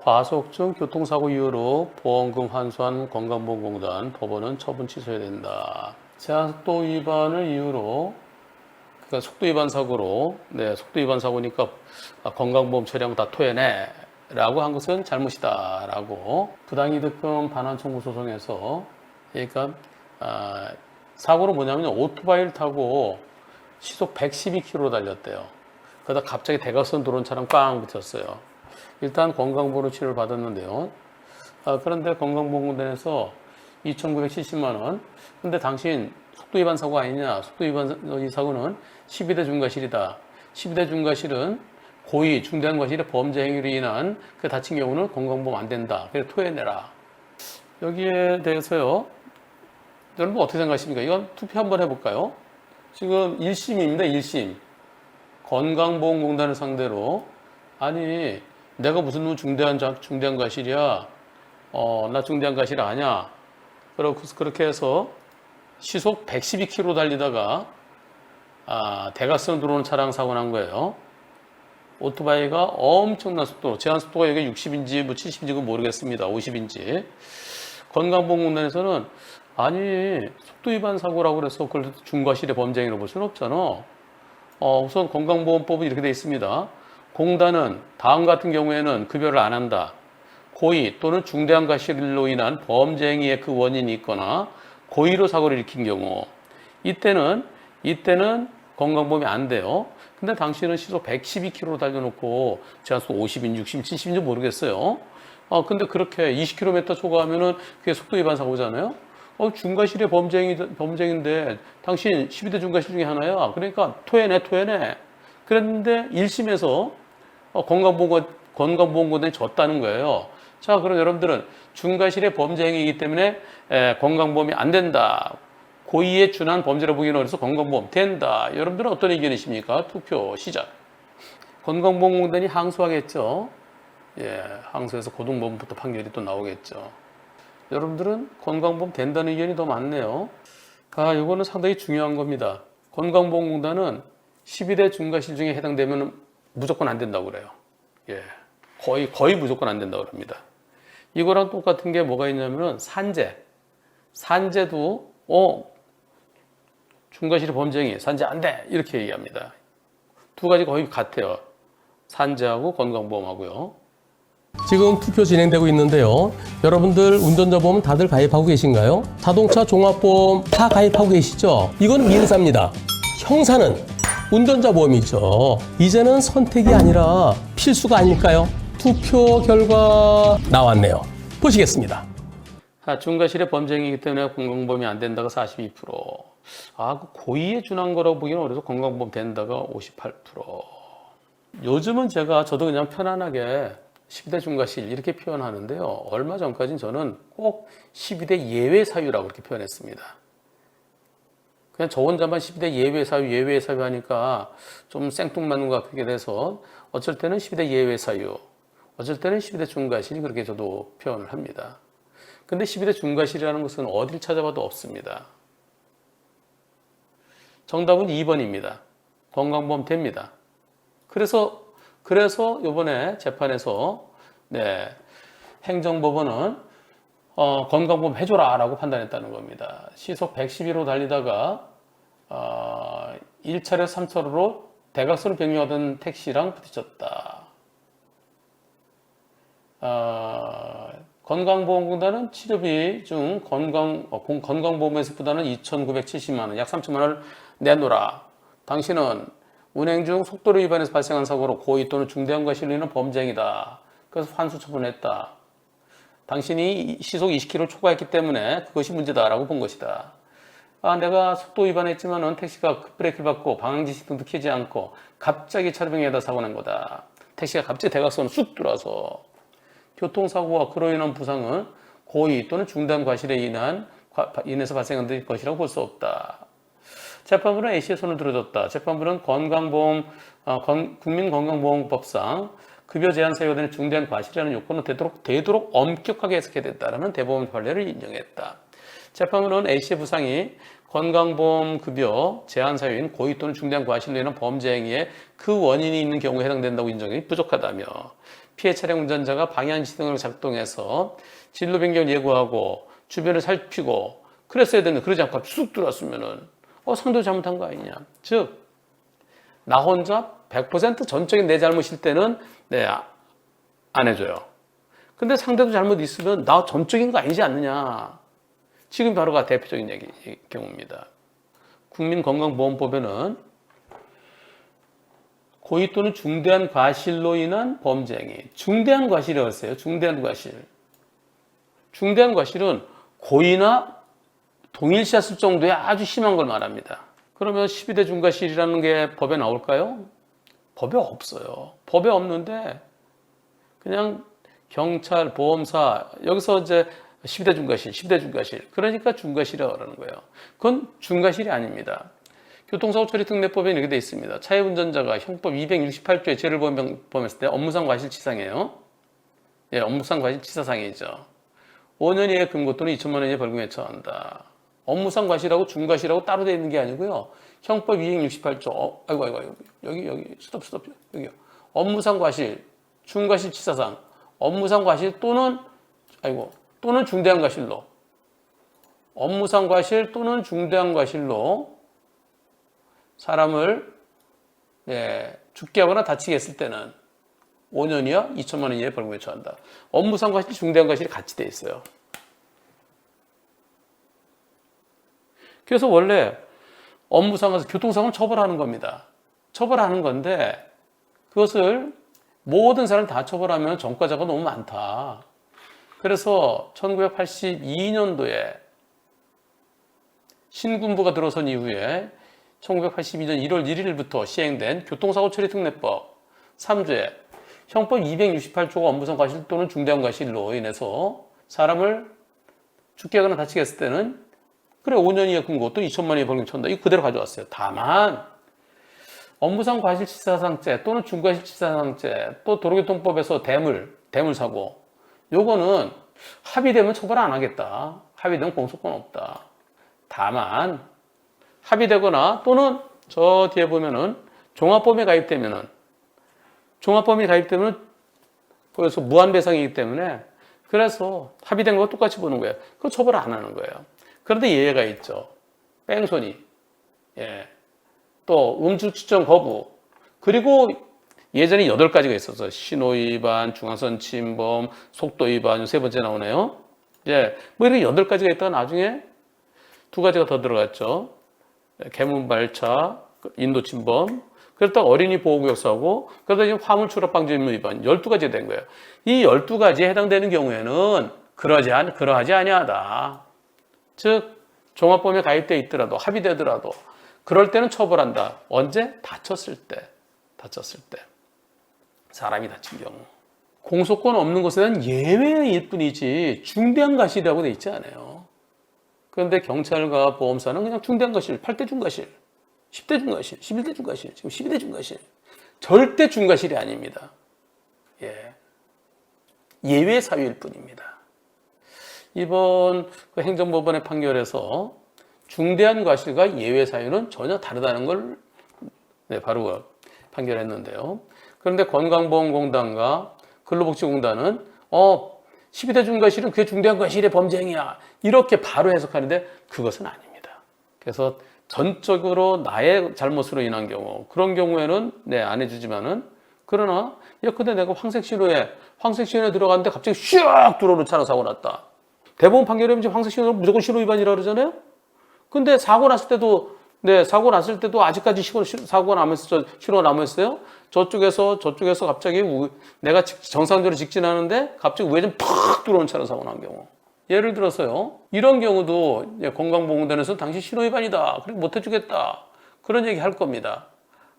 과속 중 교통사고 이후로 보험금 환수한 건강보험공단 법원은 처분 취소해야 된다. 제한속도 위반을 이유로 그러니까 속도 위반 사고로 속도 위반 사고니까 건강보험 처리하고 다 토해내 라고 한 것은 잘못이다 라고 부당이득금 반환 청구 소송에서 그러니까 사고로 뭐냐면 오토바이를 타고 시속 112km 달렸대요. 그러다 갑자기 대각선 들어온 차랑 꽝 붙었어요. 일단 건강보험 치료를 받았는데요. 그런데 건강보험공단에서 2,970만 원. 근데 당신 속도 위반 사고 아니냐? 속도 위반 사고는 12대 중과실이다. 12대 중과실은 고의, 중대한 과실의 범죄 행위로 인한 그 다친 경우는 건강보험 안 된다. 그래서 토해내라. 여기에 대해서요. 여러분 어떻게 생각하십니까? 이건 투표 한번 해볼까요? 지금 1심입니다. 1심. 건강보험공단을 상대로 아니 내가 무슨 중대한 과실이야? 나 중대한 과실 아니야. 그렇게 해서 시속 112km 달리다가 대각선 들어오는 차량 사고 난 거예요. 오토바이가 엄청난 속도, 제한 속도가 여기 60인지 뭐 70인지 모르겠습니다. 50인지. 건강보험공단에서는 아니 속도 위반 사고라고 그래서 그걸 중과실의 범죄 행위로 볼 수는 없잖아. 우선 건강보험법은 이렇게 되어 있습니다. 공단은 다음 같은 경우에는 급여를 안 한다. 고의 또는 중대한 과실로 인한 범죄 행위의 그 원인이 있거나 고의로 사고를 일으킨 경우 이때는 건강보험이 안 돼요. 근데 당신은 시속 112km 달려놓고 제한속 50인, 60인, 70인지 모르겠어요. 근데 그렇게 20km 초과하면은 그게 속도 위반 사고잖아요. 중과실의 범죄인데 당신 12대 중과실 중에 하나야. 그러니까 토해내. 그랬는데 1심에서 건강보험공단이 졌다는 거예요. 자, 그럼 여러분들은 중과실의 범죄 행위이기 때문에 건강보험이 안 된다. 고의에 준한 범죄로 보기는 어려서 건강보험 된다. 여러분들은 어떤 의견이십니까? 투표 시작. 건강보험공단이 항소하겠죠. 항소해서 고등법원부터 판결이 또 나오겠죠. 여러분들은 건강보험 된다는 의견이 더 많네요. 이거는 상당히 중요한 겁니다. 건강보험공단은 12대 중과실 중에 해당되면 무조건 안 된다고 그래요. 거의 무조건 안 된다고 합니다. 이거랑 똑같은 게 뭐가 있냐면은 산재도 중과실의 범죄행위 산재 안 돼 이렇게 얘기합니다. 두 가지 거의 같아요. 산재하고 건강보험하고요. 지금 투표 진행되고 있는데요. 여러분들 운전자 보험 다들 가입하고 계신가요? 자동차 종합보험 다 가입하고 계시죠? 이건 민사입니다. 형사는 운전자 보험이죠. 이제는 선택이 아니라 필수가 아닐까요? 투표 결과 나왔네요. 보시겠습니다. 중과실의 범죄행위이기 때문에 건강보험이 안 된다가 42%. 고의에 준한 거라고 보기는 어려서 건강보험 된다가 58%. 요즘은 저도 그냥 편안하게 12대 중과실 이렇게 표현하는데요. 얼마 전까지는 저는 꼭 12대 예외 사유라고 그렇게 표현했습니다. 그냥 저 혼자만 10대 예외 사유 하니까 좀 생뚱맞는 것 같게 돼서 어쩔 때는 12대 예외 사유, 어쩔 때는 12대 중과실 그렇게 저도 표현을 합니다. 근데 12대 중과실이라는 것은 어딜 찾아봐도 없습니다. 정답은 2번입니다. 건강보험 됩니다. 그래서 이번에 재판에서 행정법원은 건강보험 해줘라 라고 판단했다는 겁니다. 시속 112로 달리다가 1차로 3차로로 대각선을 변경하던 택시랑 부딪혔다. 건강보험공단은 치료비 중 건강보험에서 부담은 2,970만 원, 약 3천만 원을 내놓으라. 당신은 운행 중 속도를 위반해서 발생한 사고로 고의 또는 중대한 과실로 인한 범죄행위다. 그래서 환수 처분했다. 당신이 시속 20km 초과했기 때문에 그것이 문제다라고 본 것이다. 내가 속도 위반했지만은 택시가 급브레이크를 밟고 방향지시등도 켜지 않고 갑자기 차로 변경하다 사고 난 거다. 택시가 갑자기 대각선으로 쑥 들어와서 교통사고와 그로 인한 부상은 고의 또는 중대한 과실에 인해서 발생한 것이라고 볼 수 없다. 재판부는 A씨의 손을 들어줬다. 재판부는 국민건강보험법상 급여 제한 사유가 되는 중대한 과실이라는 요건은 되도록 엄격하게 해석해야 됐다라는 대법원 판례를 인정했다. 재판부는 A씨의 부상이 건강보험급여 제한 사유인 고의 또는 중대한 과실로 인한 범죄 행위에 그 원인이 있는 경우에 해당된다고 인정이 부족하다며 피해 차량 운전자가 방향지시등을 작동해서 진로 변경을 예고하고 주변을 살피고 그랬어야 되는데 그러지 않고 쑥 들어왔으면은 상도 잘못한 거 아니냐. 즉 나 혼자 100% 전적인 내 잘못일 때는 안 해줘요. 근데 상대도 잘못 있으면 나 전적인 거 아니지 않느냐. 지금 바로가 대표적인 경우입니다. 국민건강보험법에는 고의 또는 중대한 과실로 인한 범죄 행위. 중대한 과실이라고 했어요. 중대한 과실. 중대한 과실은 고의나 동일시했을 정도의 아주 심한 걸 말합니다. 그러면 12대 중과실이라는 게 법에 나올까요? 법에 없어요. 법에 없는데 그냥 경찰, 보험사 여기서 이제 12대 중과실, 10대 중과실 그러니까 중과실이라고 하는 거예요. 그건 중과실이 아닙니다. 교통사고 처리 특례법에 이렇게 돼 있습니다. 차의 운전자가 형법 268조의 죄를 범했을 때 업무상 과실치상이에요. 예, 업무상 과실치사상이죠. 5년 이하의 금고 또는 2천만 원 이하의 벌금에 처한다. 업무상 과실하고 중과실하고 따로 되어 있는 게 아니고요. 형법 268조, 아이고, 여기, 스톱, 여기요. 업무상 과실, 중과실 치사상, 업무상 과실 또는 중대한 과실로. 업무상 과실 또는 중대한 과실로 사람을 죽게 하거나 다치게 했을 때는 5년 이하 2천만 원 이하의 벌금에 처한다. 업무상 과실, 중대한 과실이 같이 돼 있어요. 그래서 원래 업무상에서 교통사고는 처벌하는 겁니다. 처벌하는 건데 그것을 모든 사람을 다 처벌하면 전과자가 너무 많다. 그래서 1982년도에 신군부가 들어선 이후에 1982년 1월 1일부터 시행된 교통사고 처리 특례법 3조에 형법 268조가 업무상 과실 또는 중대한 과실로 인해서 사람을 죽게 하거나 다치게 했을 때는 5년 이하 금고 또 2천만 원의 벌금 처한다. 이거 그대로 가져왔어요. 다만 업무상 과실치사상죄 또는 중과실치사상죄 또 도로교통법에서 대물사고 요거는 합의되면 처벌 안 하겠다. 합의되면 공소권 없다. 다만 합의되거나 또는 저 뒤에 보면은 종합보험이 가입되면 그래서 무한배상이기 때문에 그래서 합의된 거 똑같이 보는 거예요. 그거 처벌 안 하는 거예요. 그런데 예외가 있죠. 뺑소니, 또 음주 측정 거부, 그리고 예전에 8가지가 있었어요. 신호위반, 중앙선 침범, 속도위반, 3번째 나오네요. 이렇게 8가지가 있다가 나중에 2가지가 더 들어갔죠. 개문발차, 인도침범, 그랬다가 어린이 보호구역 사고, 그러다 지금 화물출합방지 의무 위반 12가지가 된 거예요. 이 12가지에 해당되는 경우에는 그러하지 아니하다. 즉 종합보험에 가입되어 있더라도 합의되더라도 그럴 때는 처벌한다. 언제? 다쳤을 때. 사람이 다친 경우. 공소권 없는 것에 대한 예외일 뿐이지 중대한 과실이라고 돼 있지 않아요. 그런데 경찰과 보험사는 그냥 중대한 과실, 8대 중과실, 10대 중과실, 11대 중과실, 지금 12대 중과실. 절대 중과실이 아닙니다. 예외 사유일 뿐입니다. 이번 행정법원의 판결에서 중대한 과실과 예외 사유는 전혀 다르다는 걸 바로 판결했는데요. 그런데 건강보험공단과 근로복지공단은 12대 중과실은 그게 중대한 과실의 범죄 행위야. 이렇게 바로 해석하는데 그것은 아닙니다. 그래서 전적으로 나의 잘못으로 인한 경우 그런 경우에는 안 해주지만은 그러나 근데 내가 황색신호에 들어갔는데 갑자기 슉 들어오는 차로 사고 났다. 대법원 판결에 이제 황색신호는 무조건 신호위반이라고 그러잖아요. 근데 사고 났을 때도 아직까지 사고가 남았어요. 신호가 남았어요. 저쪽에서 갑자기 내가 정상적으로 직진하는데 갑자기 우회전 팍 들어오는 차로 사고 난 경우. 예를 들어서요. 이런 경우도 건강보험공단에서 당신 신호위반이다. 그렇게 못 해주겠다. 그런 얘기 할 겁니다.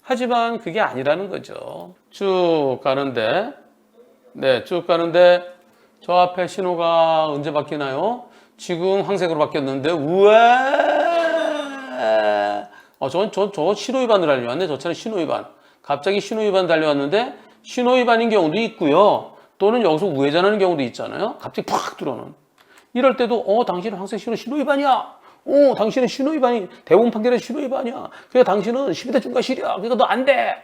하지만 그게 아니라는 거죠. 쭉 가는데 저 앞에 신호가 언제 바뀌나요? 지금 황색으로 바뀌었는데 저 신호위반을 달려왔네. 저 차는 신호위반. 갑자기 신호위반 달려왔는데 신호위반인 경우도 있고요. 또는 여기서 우회전하는 경우도 있잖아요. 갑자기 팍 들어오는. 이럴 때도 당신은 항상 신호위반이야. 당신은 신호위반이 대법원 판결은 신호위반이야. 그러니까 당신은 12대 중과실이야. 그러니까 너 안 돼.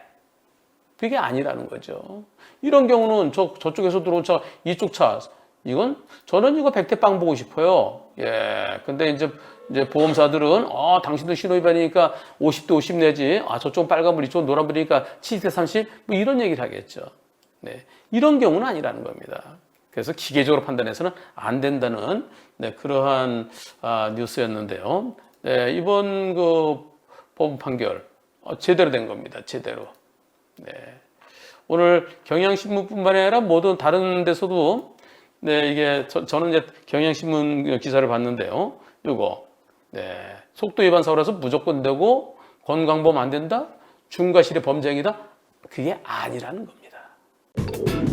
그게 아니라는 거죠. 이런 경우는 저쪽에서 들어온 차, 이쪽 차, 저는 이거 100대 빵 보고 싶어요. 예. 근데 이제 보험사들은, 당신도 신호위반이니까 50대 50 내지, 저쪽은 빨간불, 이쪽은 노란불이니까 70대 30, 뭐 이런 얘기를 하겠죠. 네. 이런 경우는 아니라는 겁니다. 그래서 기계적으로 판단해서는 안 된다는, 네, 그러한, 뉴스였는데요. 네, 이번 법원 판결, 제대로 된 겁니다. 제대로. 네. 오늘 경향신문뿐만 아니라 모든 다른 데서도 네, 이게 저는 이제 경향신문 기사를 봤는데요. 이거 속도 위반 사고라서 무조건 되고 건강보험 안 된다? 중과실의 범죄행위다? 그게 아니라는 겁니다.